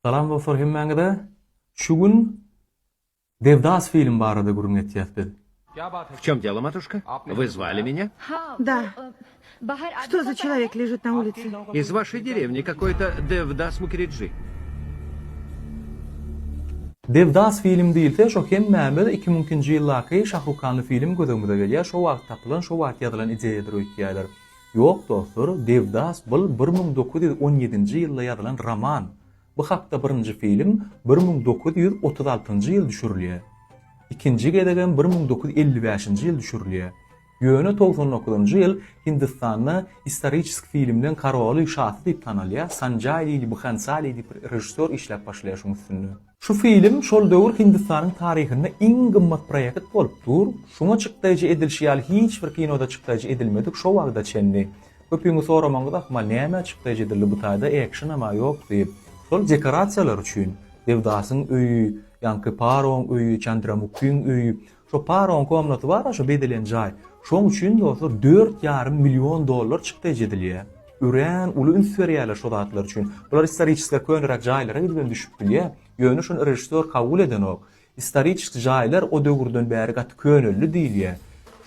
Salam dostlar, hemmäňige şu gün Devdas film barada gurun etýärdi. В чем дело, матушка? Вы звали меня? Да. Что за человек лежит на улице? Из вашей деревни какой-то Девдас Мукериджи. Devdas film diýilse, şo hemmäme 2000-nji ýyllaky Şahrukanly film gözüňize gelýär. Şo wagt tapylan, şo wagt ýazylan ideýalar öýtýärler. Ýok dostlar, Devdas bul 1917-nji ýylda ýazylan roman. Bu hakda birinji film 1936-njy ýyl düşürilýär. İkinji gedegen 1955-nji ýyl düşürilýär. Ýöne 99-njy ýyl Hindistanyň historisk filmden Karoly şahsy diýip tanalýar. Sanjay Leela Bhansali diýip rejissor işläp başlaýar şoň üstünde. Şu film şol döwür Hindistanyň taryhynda iň gymmat proýekt bolupdyr. Şoňa çykdyjy edilşi ýaly hiç bir kinoda çykdyjy edilmedik şo wagtda çenli. Köpüňiz soramaňyz, "Ma näme çykdyjy edildi bu taýda action ama ýok" diýip. Şol dekorasiýalar üçin Devdasyň öýü, ýanky Paron öýü, Chandramukhyň öýü, şo Paron komnaty bar, şo bedilen jaý. Şoň üçin dostlar $4,5 milyon çykdyjy edilýär. Üren uly ünsüriýärler şo zatlar üçin. Bular historisk könrak jaýlara bilgen düşüp bilýär. Ýöne şonu rejissor kabul eden ok. Historisk jaýlar o döwürden bäri gat könüllü diýilýär.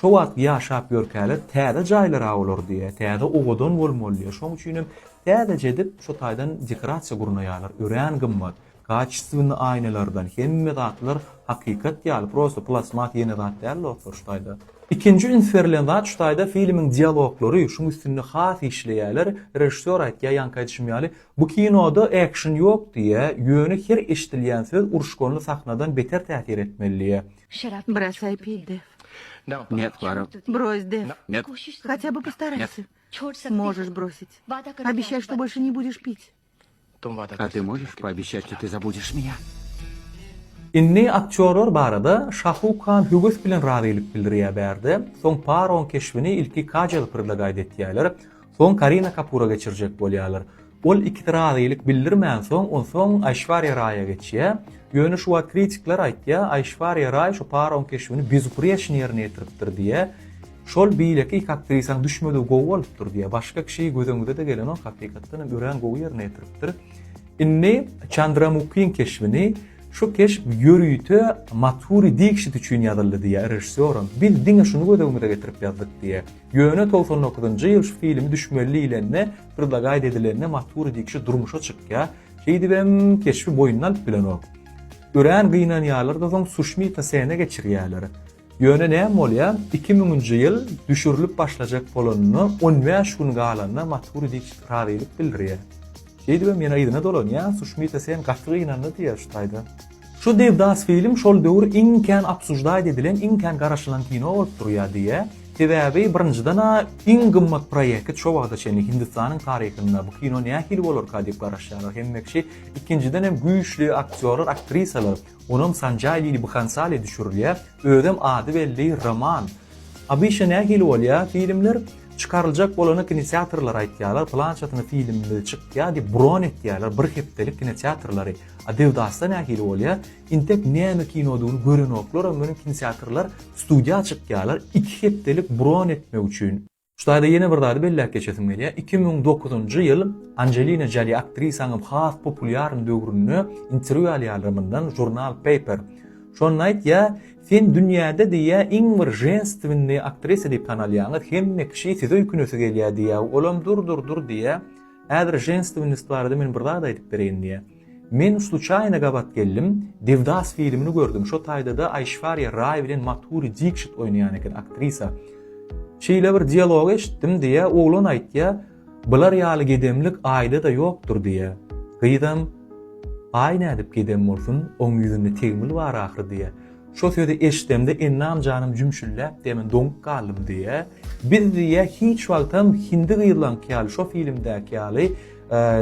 Şo wagt ýaşap ýörkäler täze jaýlara bolar diýe, täze ogodan bolmaly. Şoň üçin täze jedip şo taýdan dekorasiýa gurnaýarlar. Üren gymmat, gaçsyny aýnalardan hemme zatlar hakykat ýaly prosto plasmat ýene zat däl şo taýda. İkinci ünsürlen zat şu taýda filmiň dialoglary şoň üstünde has işleýärler. Rejissor aýtýar ýanky etşimýäli, bu kinoda action ýok diýe, ýöne her eşdilýän söz uruşgony sahnadan beter täsir etmeli. Бросай пить, Дэв. Нет, Клара. Брось, Дэв. Нет. Хотя бы постарайся. Можешь бросить. Обещай, что больше не будешь пить. А ты можешь пообещать, что ты забудешь меня? Inni aktyorlar barada Shahrukh Khan hügüs bilen radylyk bildirýär berdi. Soň Paron keşfini ilki Kajal pyrda gaýda etýärler. Soň Karina Kapoor'a geçirjek bolýarlar. Ol iki radylyk bildirmän soň Aishwarya Ray'a geçýär. Ýöne şu wagt kritikler aýtýar, Aishwarya Ray şu Paron keşfini bizupryešni ýerine ýetiripdir diýe. Şol biýleki iki aktrisaň düşmedi gowy bolupdyr diýe. Başga kişi gözüňizde de gelen o hakykatdan ören gowy ýerine ýetiripdir. Inni Chandramukhyň keşfini şu keşf ýörüýte Mathuri Dixit üçin ýazyldy diýe rejissorum. Biz diňe şunu gözüňize getirip ýazdyk diýe. Ýöne 99-njy ýyl şu filmi düşmeli ilenne pyrda gaýda edilende Mathuri Dixit durmuşa çykýar. Şeýdibem keşfi boýundan bilen ok. Ören gynanýarlar da soň Sushmita Sen'e geçirýärler. Ýöne näme bolýar? 2000-nji ýyl düşürilip başlajak bolanyny 15 gün galanna Mathuri Dixit radylyk bildirýär. Şeýdibem ýene ýyna dolanýar, Sushmita Sen gatry ýynandy diýär şu taýda. Şu Devdas film şol döwür iňken absujdaýt edilen, iňken garaşylan kino bolup durýar diýe. Sebäbi birinjiden iň gymmat proýekt şo wagtda çenli Hindistanyň taryhynda bu kino nähili bolar ka diýip garaşýarlar. Hemmekşi ikinciden hem güýçli aktyorlar, aktrisalar, onum Sanjay Leela Bhansali düşürilýär. Ödem ady belli roman. Abişe nähili bolýar filmler çıkarılacak bolanı kinesiyatrlar aýtýarlar, planşatyny filmde çykýar diýip bron etýärler, bir hepdelik kinesiyatrlary. Devdasda nähili bolýar, intek näme kinoduny gören oklar, öňüne kinesiyatrlar studiýa çykýarlar, 2 hepdelik bron etmek üçin. Şu taýda ýene bir dady belläp geçesim gelýär. 2009-njy ýyl Angelina Jolie aktrisaňyň has populyar döwründe interwýu alýarlaryndan jurnal Paper. Şonu aýtýar, sen dünýäde diýä iň bir jenstvenli aktrisa diýip tanalýaňyz, hemme kişi size öýkünesi gelýär diýä. Olam dur diýä. Ädir jenstvenist barada men bir zat aýdyp bereýin diýä. Men случайно gabat geldim, Devdas filmini gördüm. Şo taýda da Aishwarya Ray bilen Mathuri Dixit oýnaýan eken aktrisa. Şeýle bir dialog eşitdim diýä. Oglan aýtýar, bular ýaly gedemlik aýda da ýokdur diýä. Gyýdam, aýna edip gedem bolsun, oň ýüzünde tegmil bar ahry diýä. Şo söýde eşitdimde ennam janym jümşülläp demen doňup galdym diýe. Biz diýe hiç wagtam hindi gyýylan kýaly şo filmdäki ýaly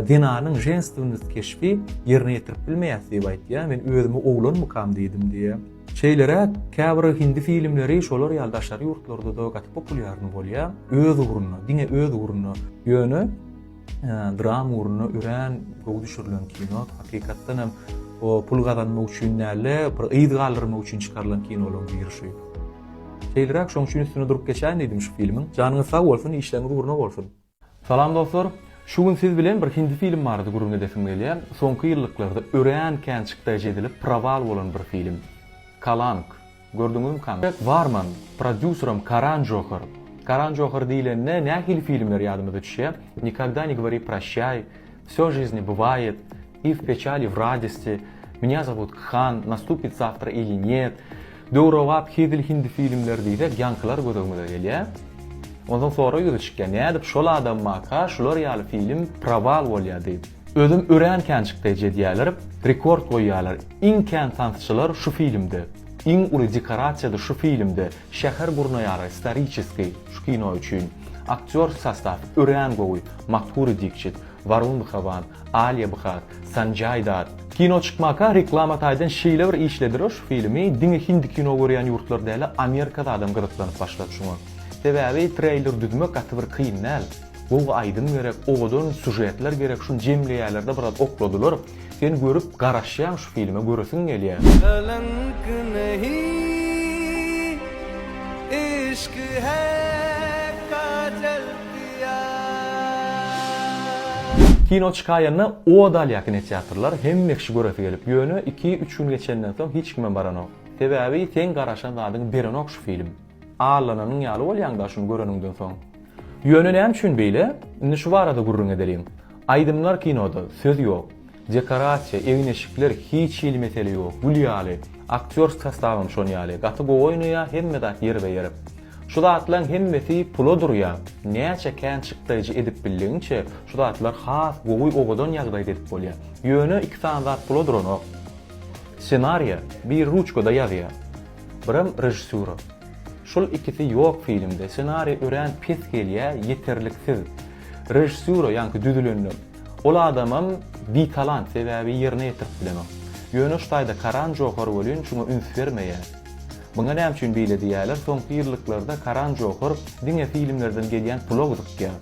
dinanyň jenstvenist keşfi ýerine ýetirip bilmeýär diýip aýtýar. Men özüme oglan mukam diýdim diýe. Şeýlere käbir hindi filmleri şolar ýaldaşary ýurtlarda da gat populyarny bolýar. Öz ugruna, diňe öz ugruna ýöne drama ugruna üren gowy düşürilen kino hakykatdan hem o pul gazanmak üçin näle bir ýygy galyrmak üçin çykarylan kinolar birşi. Şeýlerak şoň üçin üstüne durup geçän diýdim şu filmiň. Janyňyz sag bolsun, işleriniz ugruna bolsun. Salam dostlar. Şu gün siz bilen bir hindi film bardy gurrun edefim gelýär. Soňky ýylliklarda ören känçikde edilip praval bolan bir film. Kalank. Gördüňizmi kan? Warman, prodüserim Karan Johar. Karan Johar diýilende nähili filmler ýadymyza düşýär. Никогда не говори прощай, всё в жизни бывает, и в печали, в радости, меня зовут Хан, наступит завтра или нет. Döwrewap hedil hindi filmler diýip ýankylar gözüme gelýär. Ondan sonra ýürüşikkä nädip şol adam maka şolar ýaly film praval bolýar diýip. Özüm ören känçikde edýärler, rekord goýýarlar. Iň kän tançylar şu filmde. Iň uly dekorasiýada şu filmde. Şäher gurnaýary, исторический şu kino üçin. Aktyor sastav ören gowy, Mathuri Dikshit, Varun Dhawan, Alia Bhatt, Sanjay Dutt. Kino çıkmaka reklama taýdan şeýle bir işledir şu filmi. Diňe hindi kino görýän ýurtlarda Amerikada adam gyzyklanyp başlady şuňa. Sebäbi trailer düzmek gatly bir kynal. Bu aýdym gerek, oňdan sujetler gerek, şun jemleýärlerde biraz okladylar. Sen görüp garaşýan şu filmi göresiň gelýär. कलंक नहीं इश्क है काजल किया Kino çıkaýanyny o dalýa kinoteatrlar hemmekşi göresi gelip ýöne 2-3 gün geçenden soň hiç kime baranok. Sebäbi sen garaşan zadyň berenok şu film. Ağlananyň ýaly bolýanda şunu göreningden soň. Ýöne näme üçin beýle? Indi şu barada gurrun edelim. Aýdymlar kinoda söz ýok. Dekorasiýa, evin eşikler hiç ýyl mesele ýok. Gülýaly, aktyor sastawym şon ýaly. Gaty go oýnaýar, hemme dat ýer we ýerip. Şu zatlaryň hemmesi pula durýar. Näçe känçikdeji edip bildiňçe, şu zatlar has gowy ogadan ýagdaý edip bolýar. Ýöne 2 tane zat pula duranok. Senariýa bir ruchkada ýazýar. Birim rejissur. Şol ikisi ýok filmde. Senariýa ören pes gelýär, ýeterliksiz. Rejissur ýa-ni düzülenler. Ol adamam bir talant sebäbi ýerine ýetirip bilenok. Ýöne şu taýda Karan Johar bolýan, şuňa üns bermeýär. Buňa näme üçin beýle diýerler? Soňky ýylliklarda Karan Johar diňe filmlerden gelýän pula gydykýar.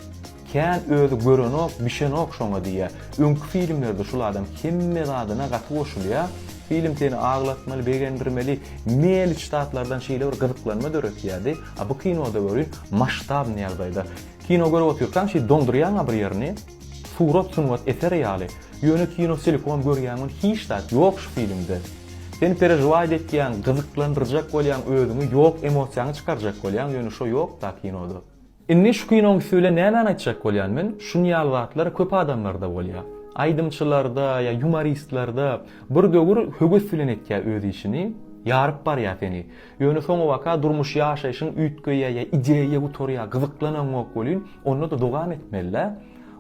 Kän özü görenok, bişenok şoňa diýär. Öňkü filmlerde şol adam hemme zadyna gaty goşulýar. Film seni ağlatmaly, begendirmeli, meli ştatlardan şeýle bir gyzyklanma döretýärdi. A bu kinoda görün maştabny ýagdaýda. Kino görüp otursan şeý dondurýan bir ýerini surat sunwat eser ýaly. Ýöne kino silikon görýäňin hiç dat ýok şu filmde. Sen perejway etýän, gyzyklandyrjak bolýan özüňi ýok emosiýany çykarjak bolýan ýöne şo ýok da kinoda. Inni şu kinonyň söýle näme aýtjak bolýan men? Şunu ýalwatlar köp adamlarda bolýar. Aýdymçylarda ýa humoristlarda bir döwür högüs sülenetkä öz işini ýaryp barýar seni. Ýöne soňa waka durmuş ýaşaýyşyň üýtgeýe ýa ideýe gutorýa gyzyklanmak bolýan, onu da dogam etmeliler.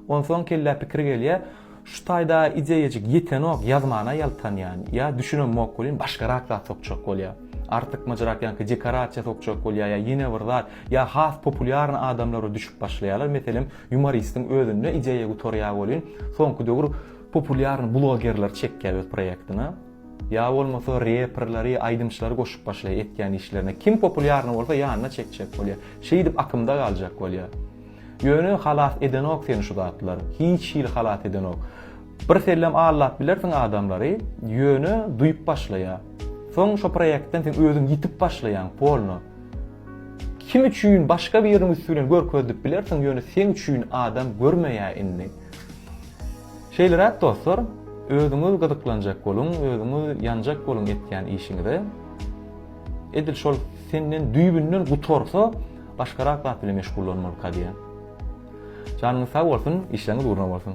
Ondan soň kelle pikir gelýär, şu taýda ideýejik ýetenok ýazmana ýaltanýan, ýa düşünenmek bolýan başga raklar tokjak bolýar. Artyk majrak ýa-ni dekorasiýa tokjak bolýar, ýa ýene bir zat, ýa has populyarny adamlara düşüp başlaýarlar. Meselem humoristin özünde ideýe gutorýar bolýan, soňky döwür populyarny blogerler çekýär öz proýektini. Ya bolmasa rapperleri, aýdymçylary goşup başlaýar etýän işlerine. Kim populyarny bolsa ýanyna çekjek bolýar. Şeý dip akymda galjak bolýar. Ýöne halat edenok seni şu zatlar. Hiç ýyl halat edenok. Bir sellem Allah bilersiň adamlary ýöne duýup başlaýar. Soň şu proýektden sen özüň ýitip başlaýan polno. Kim üçin başga bir ýerini üstüne görkezip bilersiň ýöne sen üçin adam görmeýär indi. Şeýleräk dostlar, özüňiz gyzyklanjak bolun, özüňiz ýanjak bolun etýän işiňizde. Edil şol senden düýbünden gutorsa başgarak zat bilen meşgul bolmaly kadýan. Canınız sağ bolsun, işleriniz uğruna bolsun.